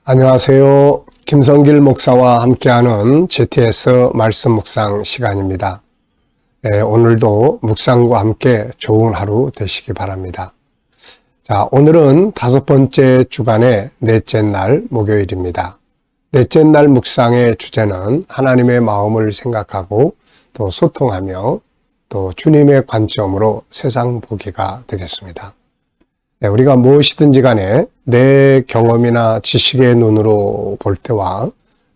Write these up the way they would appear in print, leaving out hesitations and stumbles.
안녕하세요. 김성길 목사와 함께하는 GTS 말씀 묵상 시간입니다. 오늘도 묵상과 함께 좋은 하루 되시기 바랍니다. 자, 오늘은 5번째 주간의 넷째 날 목요일입니다. 넷째 날 묵상의 주제는 하나님의 마음을 생각하고 또 소통하며 또 주님의 관점으로 세상 보기가 되겠습니다. 우리가 무엇이든지 간에 내 경험이나 지식의 눈으로 볼 때와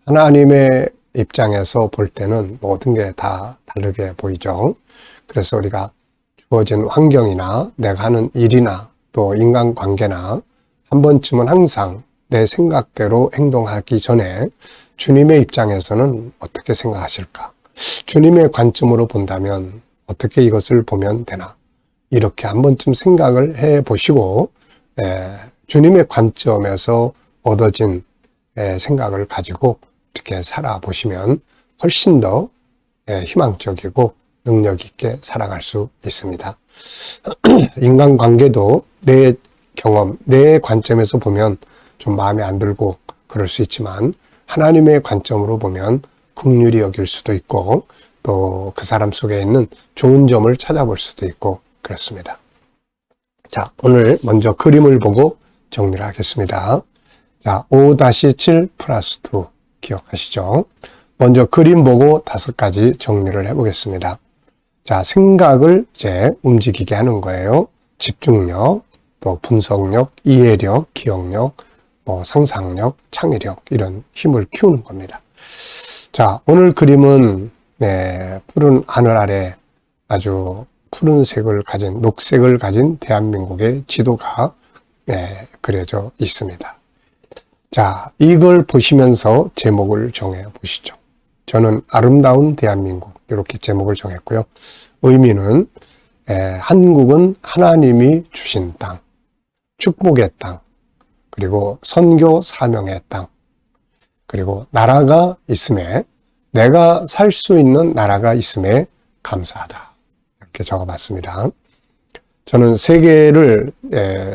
하나님의 입장에서 볼 때는 모든 게 다 다르게 보이죠. 그래서 우리가 주어진 환경이나 내가 하는 일이나 또 인간관계나 한 번쯤은 항상 내 생각대로 행동하기 전에 주님의 입장에서는 어떻게 생각하실까? 주님의 관점으로 본다면 어떻게 이것을 보면 되나? 이렇게 한 번쯤 생각을 해 보시고 주님의 관점에서 얻어진 생각을 가지고 이렇게 살아보시면 훨씬 더 희망적이고 능력 있게 살아갈 수 있습니다. 인간관계도 내 경험, 내 관점에서 보면 좀 마음에 안 들고 그럴 수 있지만 하나님의 관점으로 보면 긍휼히 여길 수도 있고 또 그 사람 속에 있는 좋은 점을 찾아볼 수도 있고 그렇습니다. 자, 오늘 먼저 그림을 보고 정리를 하겠습니다. 자, 5-7 플러스 2 기억하시죠? 먼저 그림 보고 5가지 정리를 해보겠습니다. 자, 생각을 이제 움직이게 하는 거예요. 집중력, 또 분석력, 이해력, 기억력, 상상력, 창의력 이런 힘을 키우는 겁니다. 자, 오늘 그림은 푸른 하늘 아래 아주 푸른색을 가진, 녹색을 가진 대한민국의 지도가 그려져 있습니다. 자, 이걸 보시면서 제목을 정해 보시죠. 저는 아름다운 대한민국 이렇게 제목을 정했고요. 의미는 한국은 하나님이 주신 땅, 축복의 땅, 그리고 선교 사명의 땅, 그리고 나라가 있음에 내가 살 수 있는 나라가 있음에 감사하다. 이렇게 적어봤습니다. 저는 세계를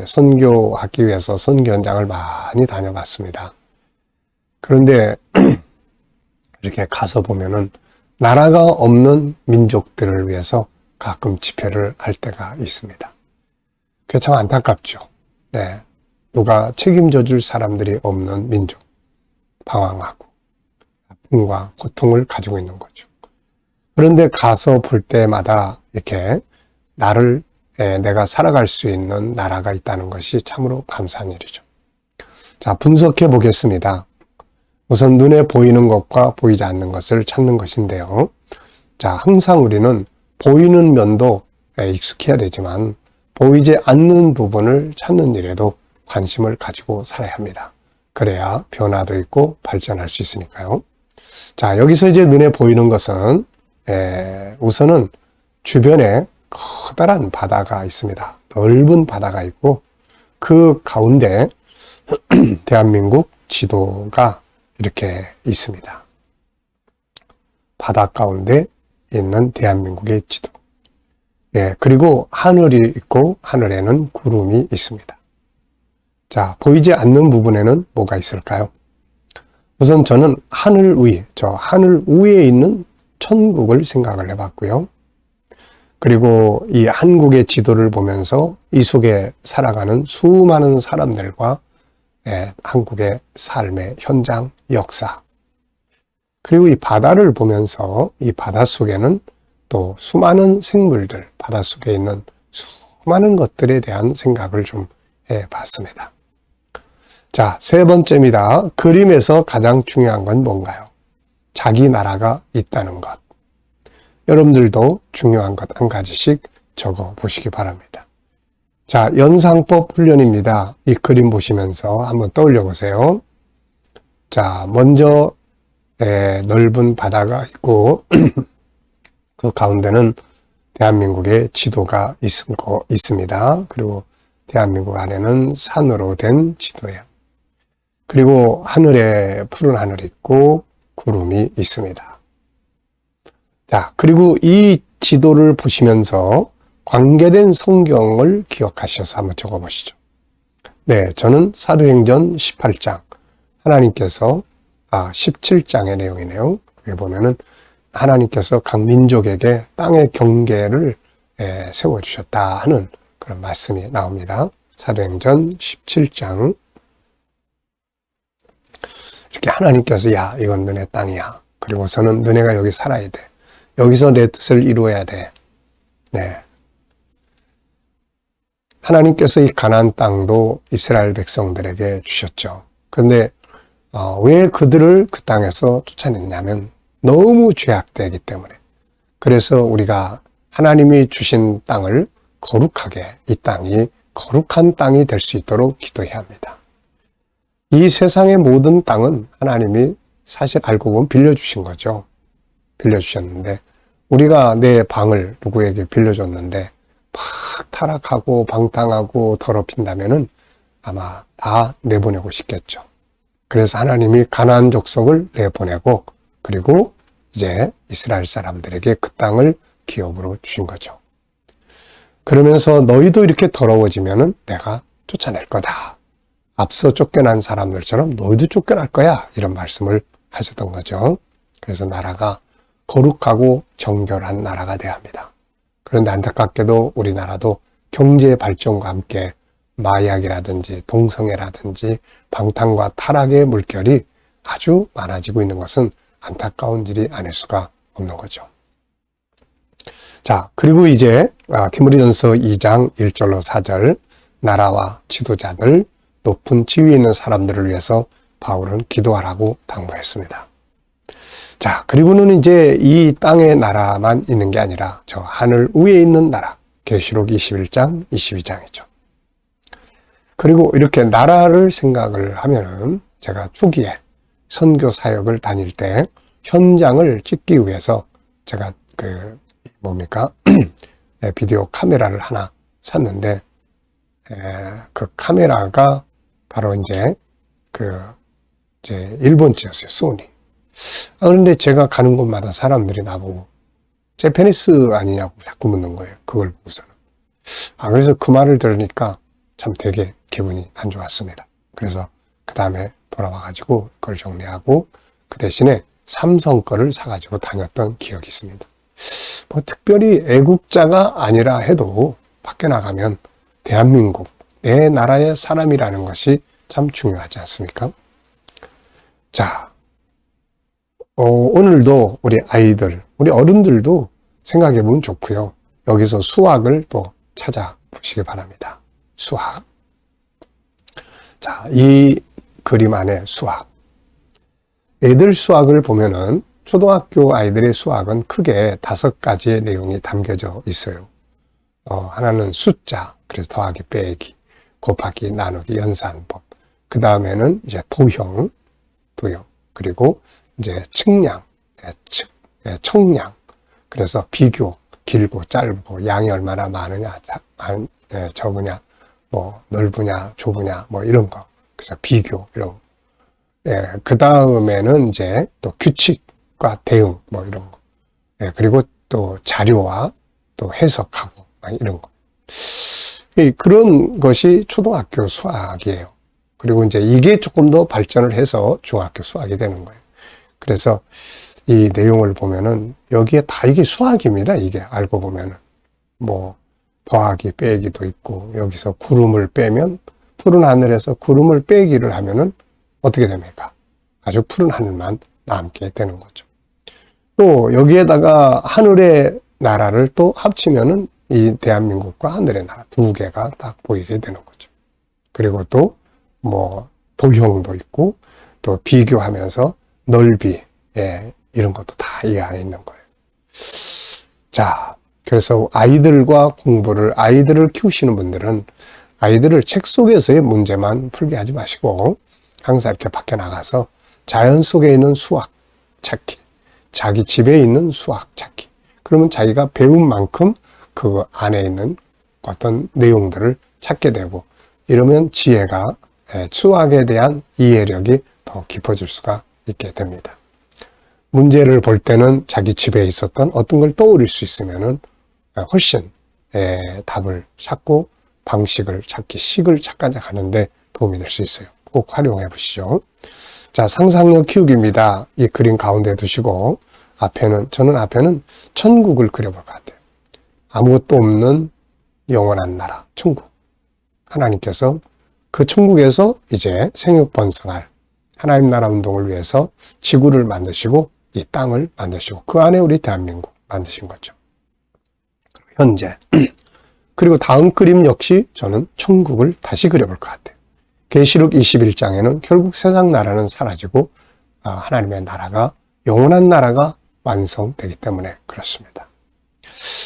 선교하기 위해서 선교 현장을 많이 다녀봤습니다. 그런데 이렇게 가서 보면은 나라가 없는 민족들을 위해서 가끔 집회를 할 때가 있습니다. 그게 참 안타깝죠. 누가 책임져 줄 사람들이 없는 민족, 방황하고 아픔과 고통을 가지고 있는 거죠. 그런데 가서 볼 때마다 이렇게 내가 살아갈 수 있는 나라가 있다는 것이 참으로 감사한 일이죠. 자, 분석해 보겠습니다. 우선 눈에 보이는 것과 보이지 않는 것을 찾는 것인데요. 자, 항상 우리는 보이는 면도 익숙해야 되지만 보이지 않는 부분을 찾는 일에도 관심을 가지고 살아야 합니다. 그래야 변화도 있고 발전할 수 있으니까요. 자, 여기서 이제 눈에 보이는 것은 우선은 주변에 커다란 바다가 있습니다. 넓은 바다가 있고 그 가운데 대한민국 지도가 이렇게 있습니다. 바다 가운데 있는 대한민국의 지도. 그리고 하늘이 있고 하늘에는 구름이 있습니다. 자, 보이지 않는 부분에는 뭐가 있을까요? 우선 저는 하늘 위에 있는 천국을 생각을 해봤고요. 그리고 이 한국의 지도를 보면서 이 속에 살아가는 수많은 사람들과 한국의 삶의 현장, 역사. 그리고 이 바다를 보면서 이 바다 속에는 또 수많은 생물들, 바다 속에 있는 수많은 것들에 대한 생각을 좀 해봤습니다. 자, 3번째입니다. 그림에서 가장 중요한 건 뭔가요? 자기 나라가 있다는 것. 여러분들도 중요한 것 한 가지씩 적어 보시기 바랍니다. 자, 연상법 훈련입니다. 이 그림 보시면서 한번 떠올려 보세요. 자, 먼저 넓은 바다가 있고 그 가운데는 대한민국의 지도가 있습니다. 그리고 대한민국 안에는 산으로 된 지도예요. 그리고 하늘에 푸른 하늘이 있고 구름이 있습니다. 자, 그리고 이 지도를 보시면서 관계된 성경을 기억하셔서 한번 적어보시죠. 저는 사도행전 18장 하나님께서 17장의 내용이네요. 여기 보면은 하나님께서 각 민족에게 땅의 경계를 세워주셨다 하는 그런 말씀이 나옵니다. 사도행전 17장. 이렇게 하나님께서 야, 이건 너네 땅이야. 그리고서는 너네가 여기 살아야 돼. 여기서 내 뜻을 이루어야 돼. 네. 하나님께서 이 가나안 땅도 이스라엘 백성들에게 주셨죠. 그런데 왜 그들을 그 땅에서 쫓아냈냐면 너무 죄악되기 때문에. 그래서 우리가 하나님이 주신 땅을 거룩하게, 이 땅이 거룩한 땅이 될 수 있도록 기도해야 합니다. 이 세상의 모든 땅은 하나님이 사실 알고 보면 빌려주신 거죠. 빌려주셨는데 우리가 내 방을 누구에게 빌려줬는데 막 타락하고 방탕하고 더럽힌다면은 아마 다 내보내고 싶겠죠. 그래서 하나님이 가나안 족속을 내보내고 그리고 이제 이스라엘 사람들에게 그 땅을 기업으로 주신 거죠. 그러면서 너희도 이렇게 더러워지면은 내가 쫓아낼 거다. 앞서 쫓겨난 사람들처럼 너희도 쫓겨날 거야. 이런 말씀을 하셨던 거죠. 그래서 나라가 거룩하고 정결한 나라가 되어야 합니다. 그런데 안타깝게도 우리나라도 경제 발전과 함께 마약이라든지 동성애라든지 방탕과 타락의 물결이 아주 많아지고 있는 것은 안타까운 일이 아닐 수가 없는 거죠. 자, 그리고 이제 디모데전서 2장 1절로 4절 나라와 지도자들 높은 지위에 있는 사람들을 위해서 바울은 기도하라고 당부했습니다. 자, 그리고는 이제 이 땅의 나라만 있는 게 아니라 저 하늘 위에 있는 나라, 계시록 21장, 22장이죠. 그리고 이렇게 나라를 생각을 하면은 제가 초기에 선교 사역을 다닐 때 현장을 찍기 위해서 제가 비디오 카메라를 하나 샀는데 그 카메라가 바로 이제 일본製였어요. 소니. 그런데 제가 가는 곳마다 사람들이 나보고 재패니스 아니냐고 자꾸 묻는 거예요. 그걸 보고서는. 그래서 그 말을 들으니까 참 되게 기분이 안 좋았습니다. 그래서 그 다음에 돌아와가지고 그걸 정리하고 그 대신에 삼성 거를 사가지고 다녔던 기억이 있습니다. 뭐 특별히 애국자가 아니라 해도 밖에 나가면 대한민국, 내 나라의 사람이라는 것이 참 중요하지 않습니까? 자, 오늘도 우리 아이들, 우리 어른들도 생각해 보면 좋고요. 여기서 수학을 또 찾아보시기 바랍니다. 수학. 자, 이 그림 안에 수학. 애들 수학을 보면은 초등학교 아이들의 수학은 크게 5가지의 내용이 담겨져 있어요. 하나는 숫자, 그래서 더하기, 빼기, 곱하기, 나누기, 연산법. 그 다음에는 이제 도형, 그리고 이제 측량, 청량. 그래서 비교, 길고 짧고, 양이 얼마나 많으냐, 적으냐, 뭐 넓으냐, 좁으냐, 뭐 이런 거. 그래서 비교, 이런 거. 그 다음에는 이제 또 규칙과 대응, 뭐 이런 거. 그리고 또 자료와 또 해석하고, 이런 거. 그런 것이 초등학교 수학이에요. 그리고 이제 이게 조금 더 발전을 해서 중학교 수학이 되는 거예요. 그래서 이 내용을 보면은 여기에 다 이게 수학입니다. 이게 알고 보면은. 뭐, 더하기, 빼기도 있고, 여기서 구름을 빼면, 푸른 하늘에서 구름을 빼기를 하면은 어떻게 됩니까? 아주 푸른 하늘만 남게 되는 거죠. 또 여기에다가 하늘의 나라를 또 합치면은 이 대한민국과 하늘의 나라 2개가 딱 보이게 되는 거죠. 그리고 또 뭐 도형도 있고 또 비교하면서 넓이, 이런 것도 다 이 안에 있는 거예요. 자, 그래서 아이들을 키우시는 분들은 아이들을 책 속에서의 문제만 풀게 하지 마시고 항상 이렇게 밖에 나가서 자연 속에 있는 수학 찾기, 자기 집에 있는 수학 찾기. 그러면 자기가 배운 만큼 그 안에 있는 어떤 내용들을 찾게 되고 이러면 지혜가, 수학에 대한 이해력이 더 깊어질 수가 있게 됩니다. 문제를 볼 때는 자기 집에 있었던 어떤 걸 떠올릴 수 있으면은 훨씬 답을 찾고 방식을 찾기, 식을 찾아가는데 도움이 될 수 있어요. 꼭 활용해 보시죠. 자, 상상력 키우기입니다. 이 그림 가운데 두시고 저는 앞에는 천국을 그려볼 것 같아요. 아무것도 없는 영원한 나라, 천국. 하나님께서 그 천국에서 이제 생육번성할 하나님 나라 운동을 위해서 지구를 만드시고 이 땅을 만드시고 그 안에 우리 대한민국 만드신 거죠. 현재. 그리고 다음 그림 역시 저는 천국을 다시 그려볼 것 같아요. 계시록 21장에는 결국 세상 나라는 사라지고 하나님의 나라가 영원한 나라가 완성되기 때문에 그렇습니다.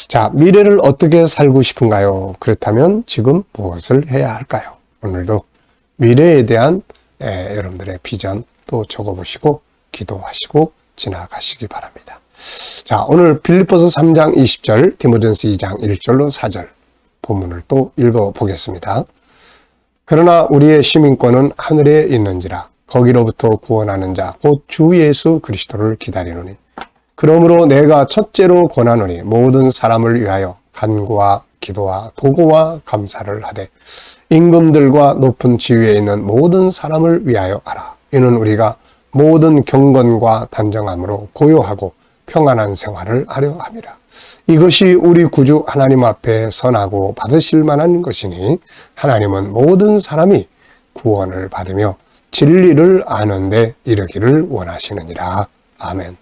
자, 미래를 어떻게 살고 싶은가요? 그렇다면 지금 무엇을 해야 할까요? 오늘도 미래에 대한 여러분들의 비전 또 적어보시고 기도하시고 지나가시기 바랍니다. 자, 오늘 빌립보서 3장 20절, 디모데전서 2장 1절로 4절 본문을 또 읽어보겠습니다. 그러나 우리의 시민권은 하늘에 있는지라 거기로부터 구원하는 자 곧 주 예수 그리스도를 기다리노니 그러므로 내가 첫째로 권하노니 모든 사람을 위하여 간구와 기도와 도구와 감사를 하되 임금들과 높은 지위에 있는 모든 사람을 위하여 하라. 이는 우리가 모든 경건과 단정함으로 고요하고 평안한 생활을 하려 함이라. 이것이 우리 구주 하나님 앞에 선하고 받으실 만한 것이니 하나님은 모든 사람이 구원을 받으며 진리를 아는 데 이르기를 원하시느니라. 아멘.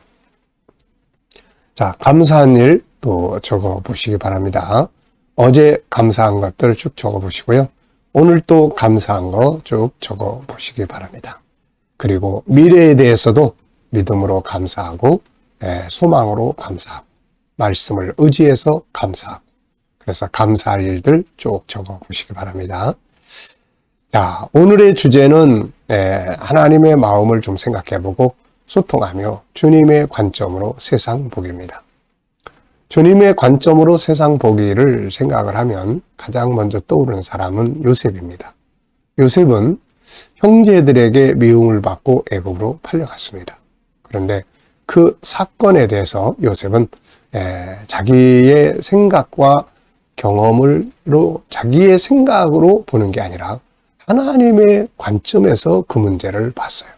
자, 감사한 일 또 적어 보시기 바랍니다. 어제 감사한 것들 쭉 적어 보시고요. 오늘 또 감사한 거 쭉 적어 보시기 바랍니다. 그리고 미래에 대해서도 믿음으로 감사하고 소망으로 감사하고 말씀을 의지해서 감사하고 그래서 감사할 일들 쭉 적어 보시기 바랍니다. 자, 오늘의 주제는 하나님의 마음을 좀 생각해 보고 소통하며 주님의 관점으로 세상 보기입니다. 주님의 관점으로 세상 보기를 생각을 하면 가장 먼저 떠오르는 사람은 요셉입니다. 요셉은 형제들에게 미움을 받고 애굽으로 팔려갔습니다. 그런데 그 사건에 대해서 요셉은 자기의 생각과 경험으로 자기의 생각으로 보는 게 아니라 하나님의 관점에서 그 문제를 봤어요.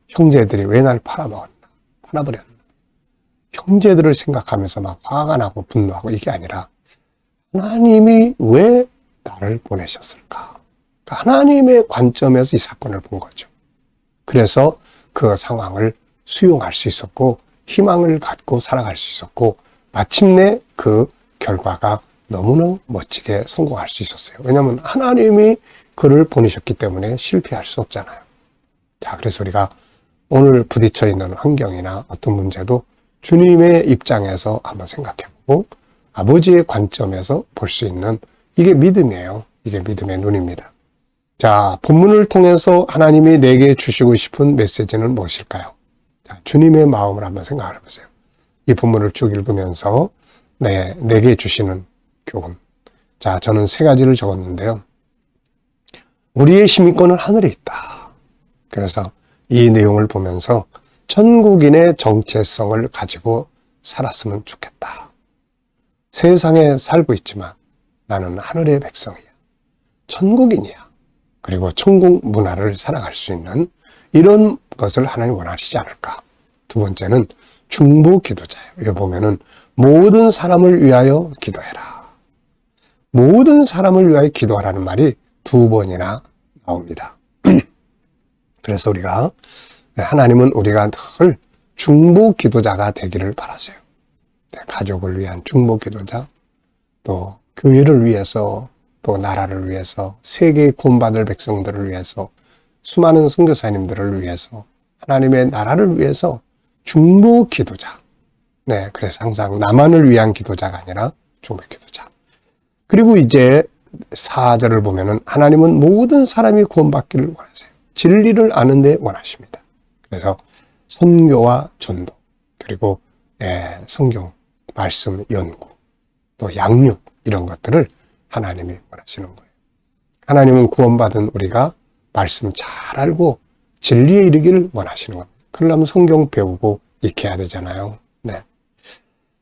형제들이 왜 날 팔아버렸나? 형제들을 생각하면서 막 화가 나고 분노하고 이게 아니라 하나님이 왜 나를 보내셨을까? 하나님의 관점에서 이 사건을 본 거죠. 그래서 그 상황을 수용할 수 있었고 희망을 갖고 살아갈 수 있었고 마침내 그 결과가 너무나 멋지게 성공할 수 있었어요. 왜냐하면 하나님이 그를 보내셨기 때문에 실패할 수 없잖아요. 자, 그래서 우리가 오늘 부딪혀 있는 환경이나 어떤 문제도 주님의 입장에서 한번 생각해보고 아버지의 관점에서 볼 수 있는 이게 믿음이에요. 이게 믿음의 눈입니다. 자, 본문을 통해서 하나님이 내게 주시고 싶은 메시지는 무엇일까요? 자, 주님의 마음을 한번 생각해 보세요. 이 본문을 쭉 읽으면서 내게 주시는 교훈. 자, 저는 3가지를 적었는데요. 우리의 시민권은 하늘에 있다. 그래서 이 내용을 보면서 천국인의 정체성을 가지고 살았으면 좋겠다. 세상에 살고 있지만 나는 하늘의 백성이야. 천국인이야. 그리고 천국 문화를 살아갈 수 있는 이런 것을 하나님 원하시지 않을까. 2번째는 중보 기도자예요. 여기 보면은 모든 사람을 위하여 기도해라. 모든 사람을 위하여 기도하라는 말이 2번이나 나옵니다. 그래서 우리가 하나님은 우리가 늘 중보 기도자가 되기를 바라세요. 가족을 위한 중보 기도자, 또 교회를 위해서, 또 나라를 위해서, 세계의 구원받을 백성들을 위해서, 수많은 선교사님들을 위해서, 하나님의 나라를 위해서 중보 기도자. 그래서 항상 나만을 위한 기도자가 아니라 중보 기도자. 그리고 이제 4절을 보면은 하나님은 모든 사람이 구원받기를 원하세요. 진리를 아는 데 원하십니다. 그래서 선교와 전도, 그리고 성경, 말씀 연구, 또 양육 이런 것들을 하나님이 원하시는 거예요. 하나님은 구원받은 우리가 말씀 잘 알고 진리에 이르기를 원하시는 겁니다. 그러려면 성경 배우고 익혀야 되잖아요.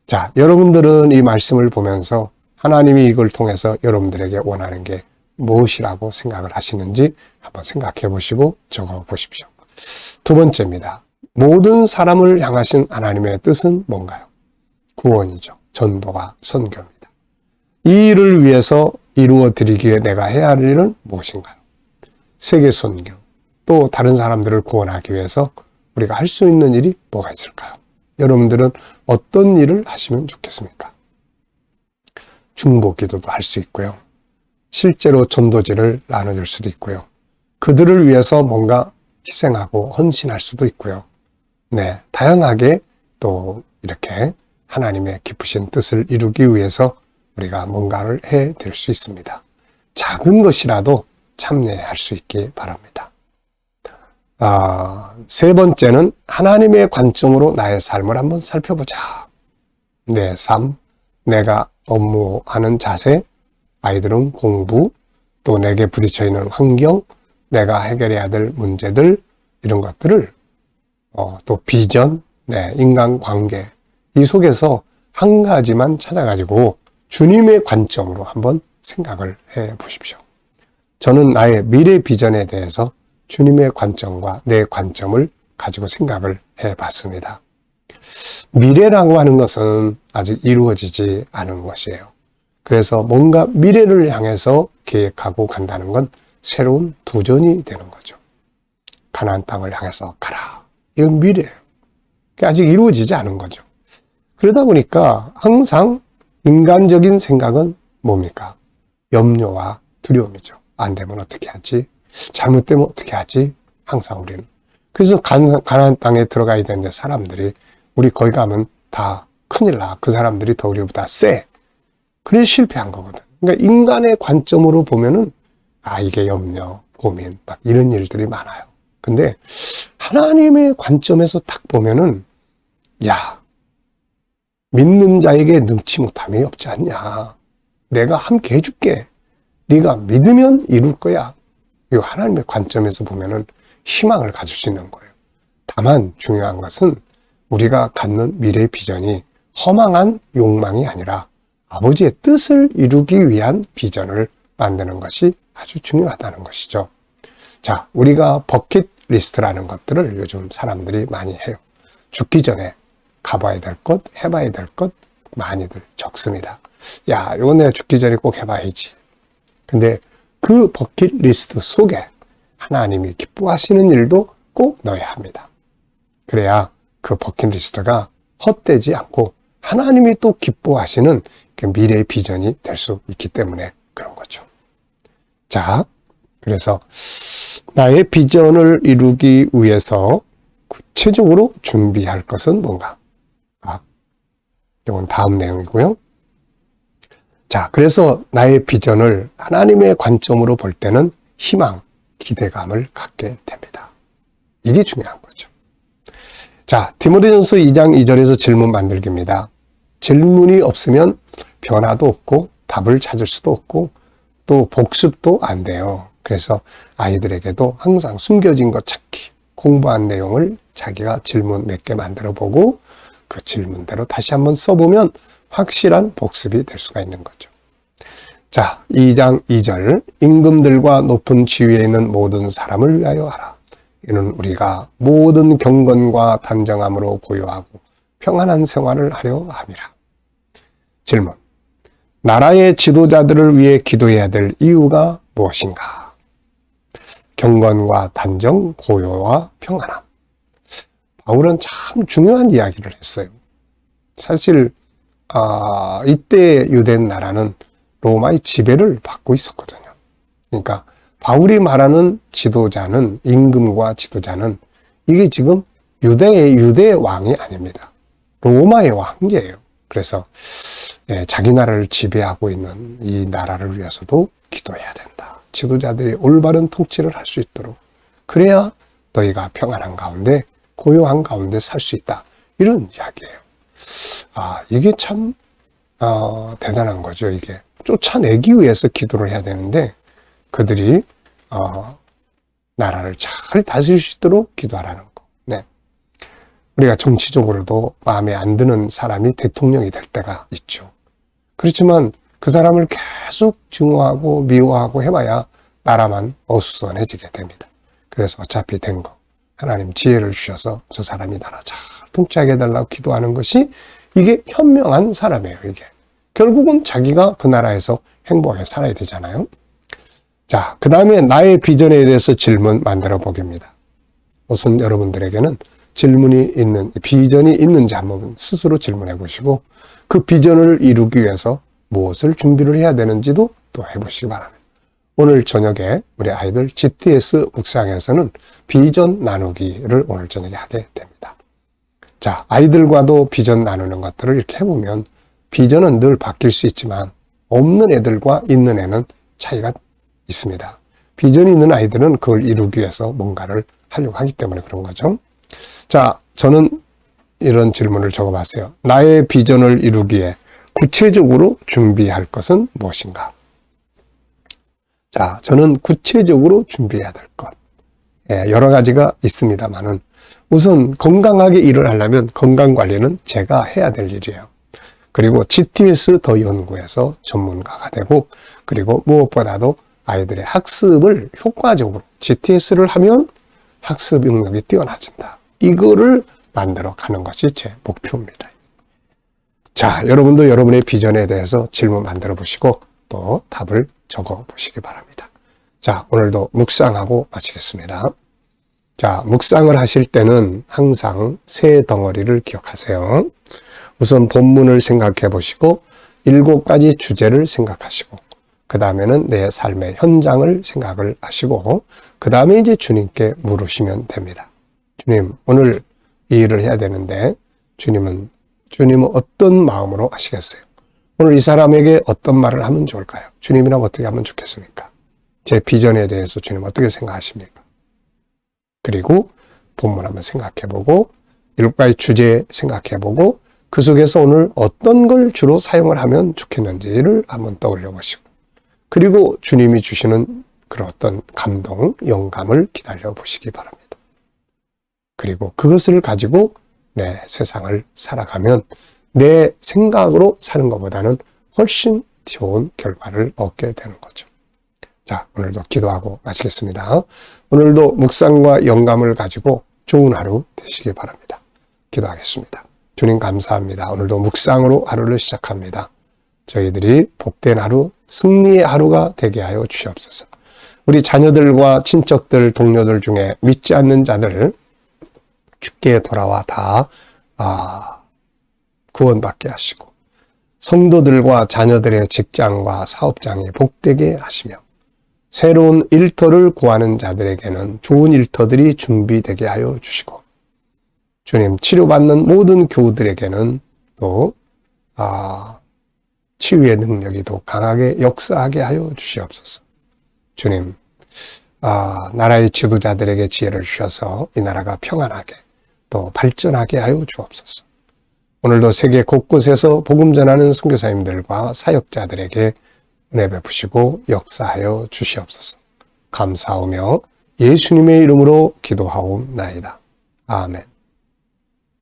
자, 여러분들은 이 말씀을 보면서 하나님이 이걸 통해서 여러분들에게 원하는 게 무엇이라고 생각을 하시는지 한번 생각해 보시고 적어 보십시오. 두 번째입니다. 모든 사람을 향하신 하나님의 뜻은 뭔가요? 구원이죠. 전도와 선교입니다. 이 일을 위해서 이루어 드리기 위해 내가 해야 할 일은 무엇인가요? 세계 선교, 또 다른 사람들을 구원하기 위해서 우리가 할 수 있는 일이 뭐가 있을까요? 여러분들은 어떤 일을 하시면 좋겠습니까? 중보 기도도 할 수 있고요. 실제로 전도지를 나눠줄 수도 있고요. 그들을 위해서 뭔가 희생하고 헌신할 수도 있고요. 네, 다양하게 또 이렇게 하나님의 기쁘신 뜻을 이루기 위해서 우리가 뭔가를 해 드릴 수 있습니다. 작은 것이라도 참여할 수 있기 바랍니다. 세 번째는 하나님의 관점으로 나의 삶을 한번 살펴보자. 내 삶, 내가 업무하는 자세, 아이들은 공부, 또 내게 부딪혀 있는 환경, 내가 해결해야 될 문제들, 이런 것들을 또 비전, 인간관계, 이 속에서 한 가지만 찾아가지고 주님의 관점으로 한번 생각을 해 보십시오. 저는 나의 미래 비전에 대해서 주님의 관점과 내 관점을 가지고 생각을 해 봤습니다. 미래라고 하는 것은 아직 이루어지지 않은 것이에요. 그래서 뭔가 미래를 향해서 계획하고 간다는 건 새로운 도전이 되는 거죠. 가나안 땅을 향해서 가라. 이건 미래예요. 아직 이루어지지 않은 거죠. 그러다 보니까 항상 인간적인 생각은 뭡니까? 염려와 두려움이죠. 안 되면 어떻게 하지? 잘못되면 어떻게 하지? 항상 우리는. 그래서 가나안 땅에 들어가야 되는데 사람들이 우리 거기 가면 다 큰일 나. 그 사람들이 더 우리보다 세. 그래서 실패한 거거든. 그러니까 인간의 관점으로 보면은 이게 염려, 고민, 막 이런 일들이 많아요. 근데 하나님의 관점에서 딱 보면은 믿는 자에게 능치 못함이 없지 않냐. 내가 함께 해줄게. 네가 믿으면 이룰 거야. 이 하나님의 관점에서 보면은 희망을 가질 수 있는 거예요. 다만 중요한 것은 우리가 갖는 미래 비전이 허망한 욕망이 아니라 아버지의 뜻을 이루기 위한 비전을 만드는 것이 아주 중요하다는 것이죠. 자, 우리가 버킷리스트라는 것들을 요즘 사람들이 많이 해요. 죽기 전에 가봐야 될 것, 해봐야 될 것 많이들 적습니다. 이건 내가 죽기 전에 꼭 해봐야지. 근데 그 버킷리스트 속에 하나님이 기뻐하시는 일도 꼭 넣어야 합니다. 그래야 그 버킷리스트가 헛되지 않고 하나님이 또 기뻐하시는 그 미래의 비전이 될 수 있기 때문에 그런 거죠. 자, 그래서 나의 비전을 이루기 위해서 구체적으로 준비할 것은 뭔가? 이건 다음 내용이고요. 자, 그래서 나의 비전을 하나님의 관점으로 볼 때는 희망, 기대감을 갖게 됩니다. 이게 중요한 거죠. 자, 디모데전서 2장 2절에서 질문 만들기입니다. 질문이 없으면 변화도 없고 답을 찾을 수도 없고 또 복습도 안 돼요. 그래서 아이들에게도 항상 숨겨진 것 찾기, 공부한 내용을 자기가 질문 몇 개 만들어 보고 그 질문대로 다시 한번 써보면 확실한 복습이 될 수가 있는 거죠. 자, 2장 2절 임금들과 높은 지위에 있는 모든 사람을 위하여 하라. 이는 우리가 모든 경건과 단정함으로 고요하고 평안한 생활을 하려 함이라. 질문. 나라의 지도자들을 위해 기도해야 될 이유가 무엇인가? 경건과 단정, 고요와 평안함. 바울은 참 중요한 이야기를 했어요. 사실 이때 유대 나라는 로마의 지배를 받고 있었거든요. 그러니까 바울이 말하는 지도자는, 임금과 지도자는 이게 지금 유대의 왕이 아닙니다. 로마의 왕제예요. 그래서 자기 나라를 지배하고 있는 이 나라를 위해서도 기도해야 된다. 지도자들이 올바른 통치를 할 수 있도록. 그래야 너희가 평안한 가운데 고요한 가운데 살 수 있다. 이런 이야기예요. 이게 참 대단한 거죠. 이게 쫓아내기 위해서 기도를 해야 되는데 그들이 나라를 잘 다스릴 수 있도록 기도하라는 거. 네. 우리가 정치적으로도 마음에 안 드는 사람이 대통령이 될 때가 있죠. 그렇지만 그 사람을 계속 증오하고 미워하고 해봐야 나라만 어수선해지게 됩니다. 그래서 어차피 된 거, 하나님 지혜를 주셔서 저 사람이 나라 잘 통치하게 해달라고 기도하는 것이 이게 현명한 사람이에요. 이게 결국은 자기가 그 나라에서 행복하게 살아야 되잖아요. 자, 그 다음에 나의 비전에 대해서 질문 만들어 보겠습니다. 우선 여러분들에게는 질문이 있는, 비전이 있는지 한번 스스로 질문해 보시고 그 비전을 이루기 위해서 무엇을 준비를 해야 되는지도 또 해보시기 바랍니다. 오늘 저녁에 우리 아이들 GTS 묵상에서는 비전 나누기를 오늘 저녁에 하게 됩니다. 자, 아이들과도 비전 나누는 것들을 이렇게 해보면 비전은 늘 바뀔 수 있지만 없는 애들과 있는 애는 차이가 있습니다. 비전이 있는 아이들은 그걸 이루기 위해서 뭔가를 하려고 하기 때문에 그런 거죠. 자, 저는 이런 질문을 적어봤어요. 나의 비전을 이루기에 구체적으로 준비할 것은 무엇인가? 자, 저는 구체적으로 준비해야 될 것. 여러 가지가 있습니다만은 우선 건강하게 일을 하려면 건강관리는 제가 해야 될 일이에요. 그리고 GTS 더 연구에서 전문가가 되고 그리고 무엇보다도 아이들의 학습을 효과적으로 GTS를 하면 학습 능력이 뛰어나진다. 이거를 만들어 가는 것이 제 목표입니다. 자, 여러분도 여러분의 비전에 대해서 질문 만들어 보시고 또 답을 적어 보시기 바랍니다. 자, 오늘도 묵상하고 마치겠습니다. 자, 묵상을 하실 때는 항상 세 덩어리를 기억하세요. 우선 본문을 생각해 보시고 7가지 주제를 생각하시고 그 다음에는 내 삶의 현장을 생각을 하시고 그 다음에 이제 주님께 물으시면 됩니다. 주님, 오늘 이 일을 해야 되는데 주님은 어떤 마음으로 하시겠어요? 오늘 이 사람에게 어떤 말을 하면 좋을까요? 주님이랑 어떻게 하면 좋겠습니까? 제 비전에 대해서 주님 어떻게 생각하십니까? 그리고 본문 한번 생각해보고 7가지 주제 생각해보고 그 속에서 오늘 어떤 걸 주로 사용을 하면 좋겠는지를 한번 떠올려 보시고 그리고 주님이 주시는 그런 어떤 감동, 영감을 기다려 보시기 바랍니다. 그리고 그것을 가지고 내 세상을 살아가면 내 생각으로 사는 것보다는 훨씬 좋은 결과를 얻게 되는 거죠. 자, 오늘도 기도하고 마치겠습니다. 오늘도 묵상과 영감을 가지고 좋은 하루 되시기 바랍니다. 기도하겠습니다. 주님 감사합니다. 오늘도 묵상으로 하루를 시작합니다. 저희들이 복된 하루, 승리의 하루가 되게 하여 주시옵소서. 우리 자녀들과 친척들, 동료들 중에 믿지 않는 자들 주께 돌아와 다 구원받게 하시고 성도들과 자녀들의 직장과 사업장이 복되게 하시며 새로운 일터를 구하는 자들에게는 좋은 일터들이 준비되게 하여 주시고 주님 치료받는 모든 교우들에게는 또 치유의 능력이 더 강하게 역사하게 하여 주시옵소서. 주님 나라의 지도자들에게 지혜를 주셔서 이 나라가 평안하게 또 발전하게 하여 주옵소서. 오늘도 세계 곳곳에서 복음 전하는 선교사님들과 사역자들에게 은혜 베푸시고 역사하여 주시옵소서. 감사하며 예수님의 이름으로 기도하옵나이다. 아멘.